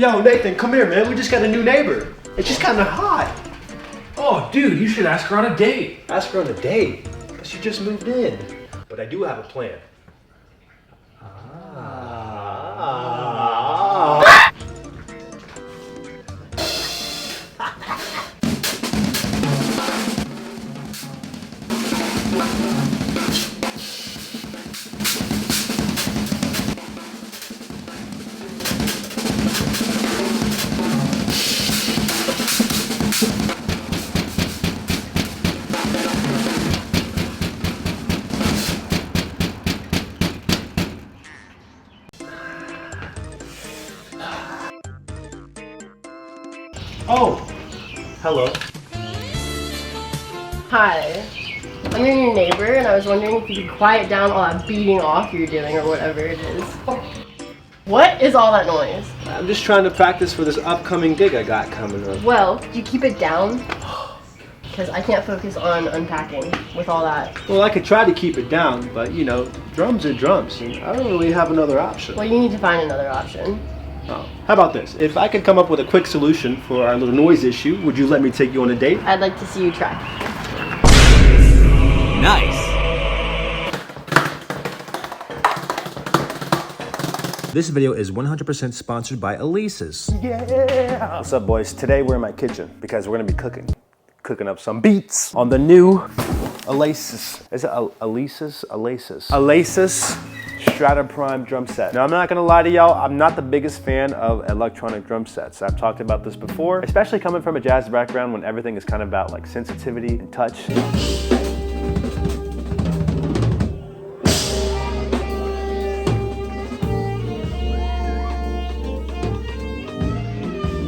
Yo, Nathan, come here, man. We just got a new neighbor. And she's kind of hot. Oh, dude, you should ask her on a date. Ask her on a date, but she just moved in. But I do have a plan. Oh, hello. Hi, I'm your new neighbor, and I was wondering if you could quiet down all that beating off you're doing or whatever it is. What is all that noise? I'm just trying to practice for this upcoming gig I got coming up. Well, could you keep it down? Because I can't focus on unpacking with all that. Well, I could try to keep it down, but you know, drums are drums, and I don't really have another option. Well, you need to find another option. Oh, how about this? If I could come up with a quick solution for our little noise issue, would you let me take you on a date? I'd like to see you try. Nice. This video is 100% sponsored by Alesis. Yeah! What's up, boys? Today we're in my kitchen because we're gonna be cooking up some beats on the new Alesis. Is it Alesis? Alesis Strata Prime drum set. Now, I'm not gonna lie to y'all, I'm not the biggest fan of electronic drum sets. I've talked about this before, especially coming from a jazz background when everything is kind of about like sensitivity and touch.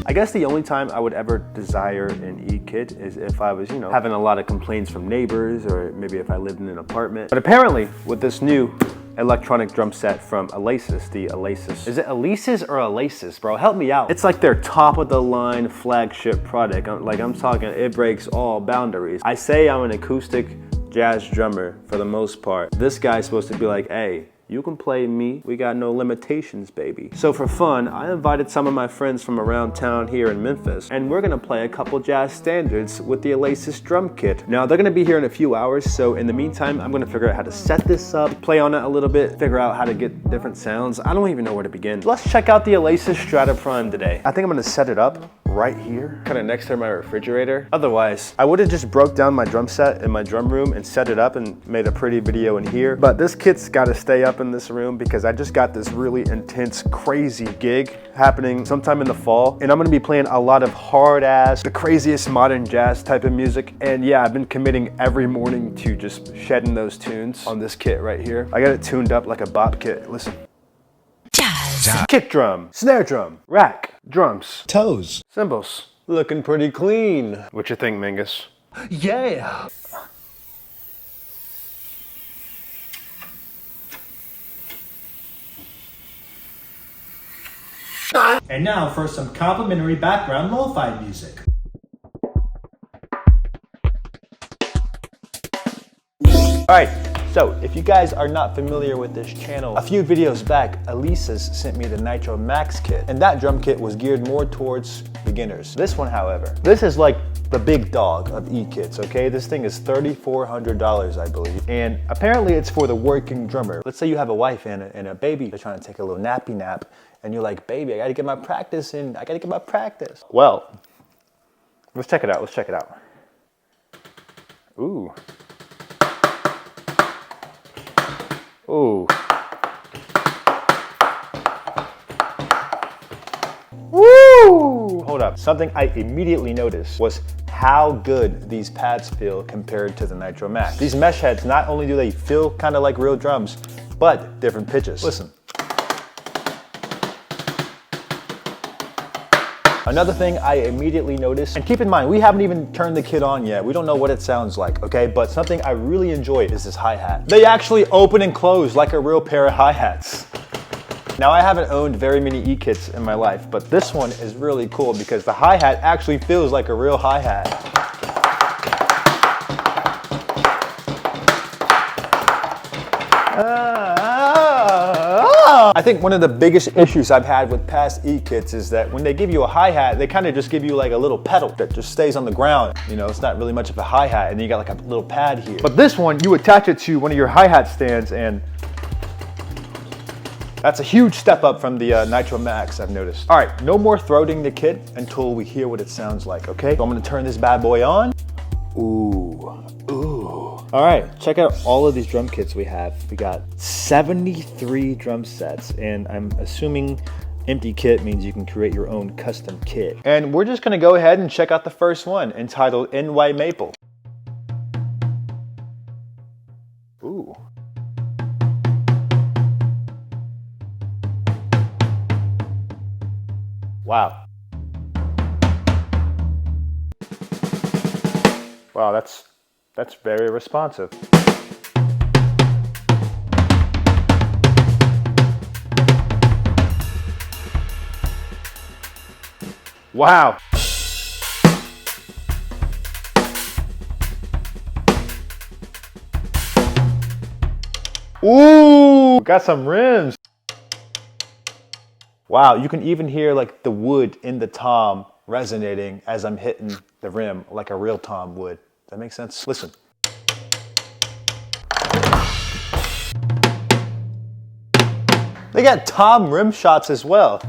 I guess the only time I would ever desire an E-kit is if I was, you know, having a lot of complaints from neighbors, or maybe if I lived in an apartment. But apparently, with this new electronic drum set from Alesis, the Alesis. Is it Alesis or Alesis, bro? Help me out. It's like their top of the line flagship product. I'm talking, it breaks all boundaries. I say I'm an acoustic jazz drummer for the most part. This guy's supposed to be like, hey, you can play me, we got no limitations, baby. So for fun, I invited some of my friends from around town here in Memphis, and we're gonna play a couple jazz standards with the Alesis drum kit. Now, they're gonna be here in a few hours, so in the meantime, I'm gonna figure out how to set this up, play on it a little bit, figure out how to get different sounds. I don't even know where to begin. Let's check out the Alesis Strata Prime today. I think I'm gonna set it up right here, kind of next to my refrigerator. Otherwise, I would have just broke down my drum set in my drum room and set it up and made a pretty video in here. But this kit's gotta stay up in this room because I just got this really intense, crazy gig happening sometime in the fall. And I'm gonna be playing a lot of hard ass, the craziest modern jazz type of music. And yeah, I've been committing every morning to just shedding those tunes on this kit right here. I got it tuned up like a bop kit. Listen. Jazz. Kick drum, snare drum, rack, drums, Toes. cymbals. Looking pretty clean. What you think, Mingus? Yeah. And now for some complimentary background lo-fi music. Alright, so if you guys are not familiar with this channel, a few videos back, Alesis sent me the Nitro Max kit, and that drum kit was geared more towards beginners. This one, however, this is like the big dog of E-kits, okay? This thing is $3,400, I believe, and apparently it's for the working drummer. Let's say you have a wife and a baby, they're trying to take a little nappy nap, and you're like, baby, I gotta get my practice in, I gotta get my practice. Well, let's check it out, let's check it out. Ooh. Ooh. Woo! Hold up. Something I immediately noticed was how good these pads feel compared to the Nitro Max. These mesh heads, not only do they feel kind of like real drums, but different pitches. Listen. Another thing I immediately noticed, and keep in mind, we haven't even turned the kit on yet. We don't know what it sounds like, okay? But something I really enjoy is this hi-hat. They actually open and close like a real pair of hi-hats. Now, I haven't owned very many E-kits in my life, but this one is really cool because the hi-hat actually feels like a real hi-hat. I think one of the biggest issues I've had with past E-kits is that when they give you a hi-hat, they kind of just give you like a little pedal that just stays on the ground. You know, it's not really much of a hi-hat, and then you got like a little pad here. But this one, you attach it to one of your hi-hat stands, and that's a huge step up from the Nitro Max, I've noticed. All right, no more throating the kit until we hear what it sounds like, okay? So I'm gonna turn this bad boy on. Ooh, ooh. All right, check out all of these drum kits we have. We got 73 drum sets, and I'm assuming empty kit means you can create your own custom kit. And we're just gonna go ahead and check out the first one, entitled NY Maple. Ooh. Wow. Wow, that's very responsive. Wow. Ooh, got some rims. Wow, you can even hear like the wood in the tom resonating as I'm hitting the rim like a real tom would. Does that make sense? Listen. They got tom rim shots as well.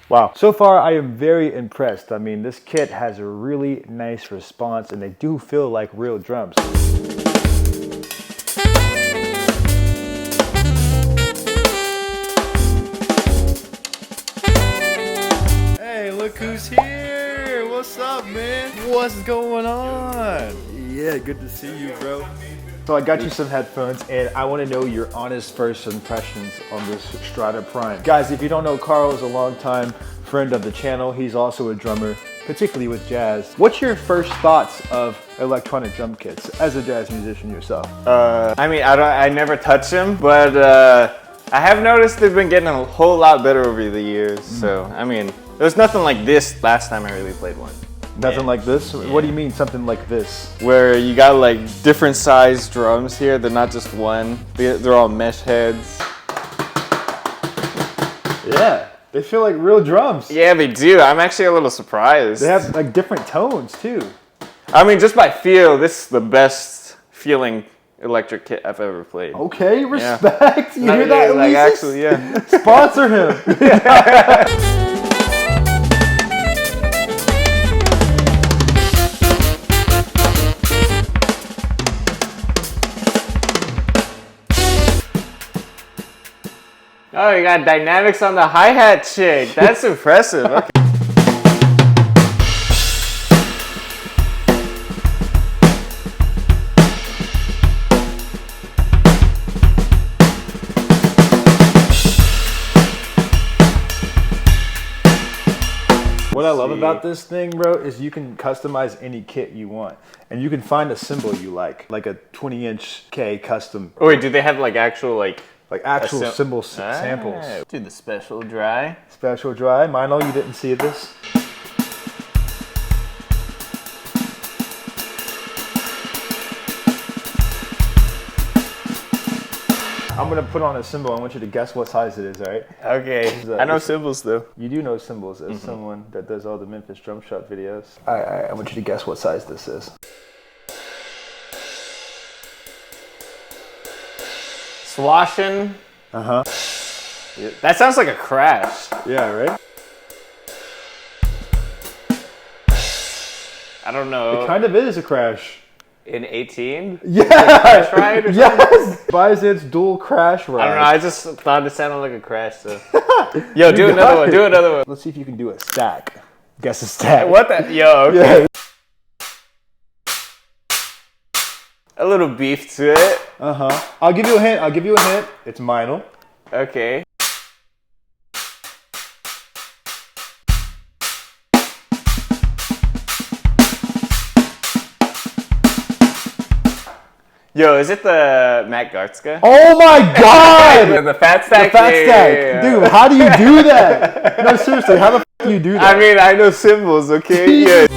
Wow. So far, I am very impressed. I mean, this kit has a really nice response, and they do feel like real drums. Hey, look who's here! What's up, man? What's going on? Yeah, good to see you, bro. So I got you some headphones, and I want to know your honest first impressions on this Strata Prime. Guys, if you don't know, Carl is a longtime friend of the channel. He's also a drummer, particularly with jazz. What's your first thoughts of electronic drum kits as a jazz musician yourself? I mean, I never touch them, but I have noticed they've been getting a whole lot better over the years. So, I mean, there's nothing like this last time I really played one. Nothing like this? What do you mean, something like this? Where you got like different size drums here. They're not just one. They're all mesh heads. Yeah, they feel like real drums. Yeah, they do. I'm actually a little surprised. They have like different tones too. I mean, just by feel, this is the best feeling electric kit I've ever played. Okay, respect. You hear that, like, Alesis? actually, yeah. Sponsor him. Oh, you got dynamics on the hi-hat chick. That's impressive. Okay. What I love about this thing, bro, is you can customize any kit you want. And you can find a cymbal you like a 20-inch K custom. Oh, wait, do they have like actual like actual cymbal samples. Do the special dry. Special dry. Mino, you didn't see this. I'm gonna put on a cymbal. I want you to guess what size it is, all right? Okay. I know cymbals though. You do know cymbals as someone that does all the Memphis Drum Shop videos. All right, I want you to guess what size this is. Swashing. Uh-huh. Yeah, that sounds like a crash. Yeah, right? I don't know. It kind of is a crash. In 18? Yeah! Crash ride or yes! Bizid's dual crash ride. I don't know, I just thought it sounded like a crash, so. Yo, do another one, do another one. Let's see if you can do a stack. Guess a stack. What the? Yo, okay. Yeah. A little beef to it. Uh-huh. I'll give you a hint. It's Mino. Okay. Yo, is it the Matt Gartzka? Oh my god! The Fat Stack? The Fat Yeah, Stack. yeah, yeah. Dude, how do you do that? No, seriously, how the f do you do that? I mean, I know symbols, okay? Yeah.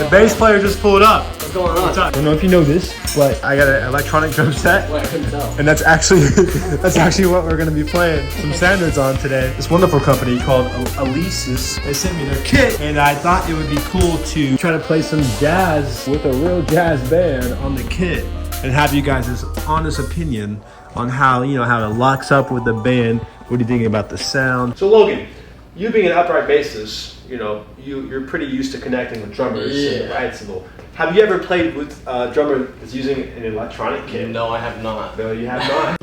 The bass player just pulled up. What's going on? I don't know if you know this, but I got an electronic drum set. Well, I couldn't tell. And that's actually what we're gonna be playing some standards on today. This wonderful company called Alesis, they sent me their kit, and I thought it would be cool to try to play some jazz with a real jazz band on the kit and have you guys' honest opinion on how how it locks up with the band. What are you thinking about the sound? So Logan, you being an upright bassist, you're pretty used to connecting with drummers and the ride cymbal. Have you ever played with a drummer that's using an electronic kit? No, I have not. No, you have not.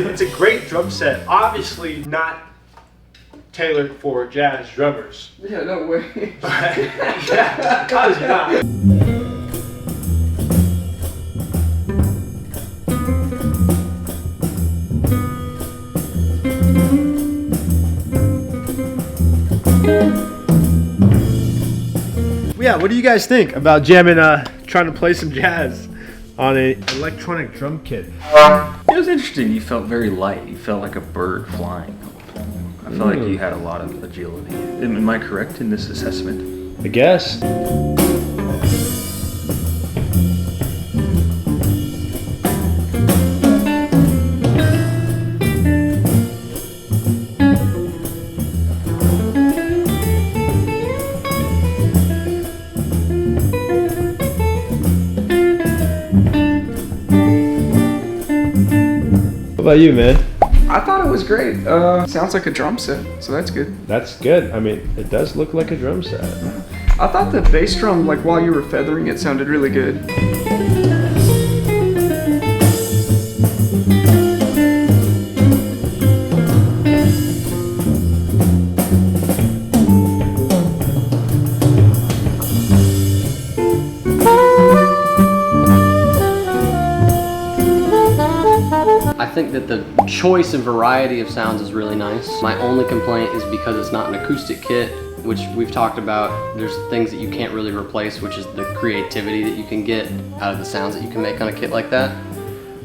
It's a great drum set, obviously not tailored for jazz drummers. Yeah, no way. Yeah, obviously not. Yeah, what do you guys think about jamming, trying to play some jazz on an electronic drum kit? It was interesting. You felt very light. You felt like a bird flying. I felt like you had a lot of agility. Am I correct in this assessment? I guess. What about you, man? I thought it was great. Sounds like a drum set, so that's good. That's good. I mean, it does look like a drum set. I thought the bass drum, like while you were feathering it, sounded really good. I think that the choice and variety of sounds is really nice. My only complaint is because it's not an acoustic kit, which we've talked about. There's things that you can't really replace, which is the creativity that you can get out of the sounds that you can make on a kit like that.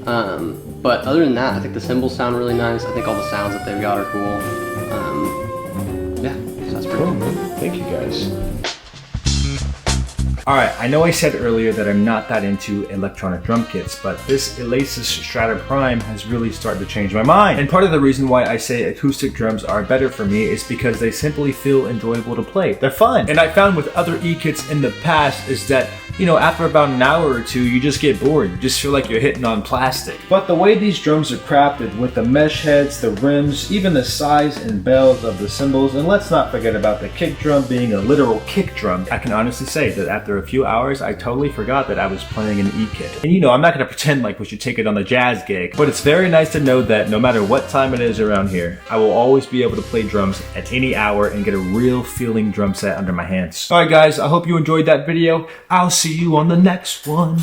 But other than that, I think the cymbals sound really nice. I think all the sounds that they've got are cool. Yeah, so that's pretty cool. Thank you, guys. Alright, I know I said earlier that I'm not that into electronic drum kits, but this Alesis Strata Prime has really started to change my mind. And part of the reason why I say acoustic drums are better for me is because they simply feel enjoyable to play. They're fun. And I found with other E-kits in the past is that, after about an hour or two, you just get bored. You just feel like you're hitting on plastic. But the way these drums are crafted with the mesh heads, the rims, even the size and bells of the cymbals, and let's not forget about the kick drum being a literal kick drum, I can honestly say that after a few hours, I totally forgot that I was playing an E-kit. And I'm not gonna pretend like we should take it on a jazz gig, but it's very nice to know that no matter what time it is around here, I will always be able to play drums at any hour and get a real feeling drum set under my hands. Alright guys, I hope you enjoyed that video. I'll see you on the next one.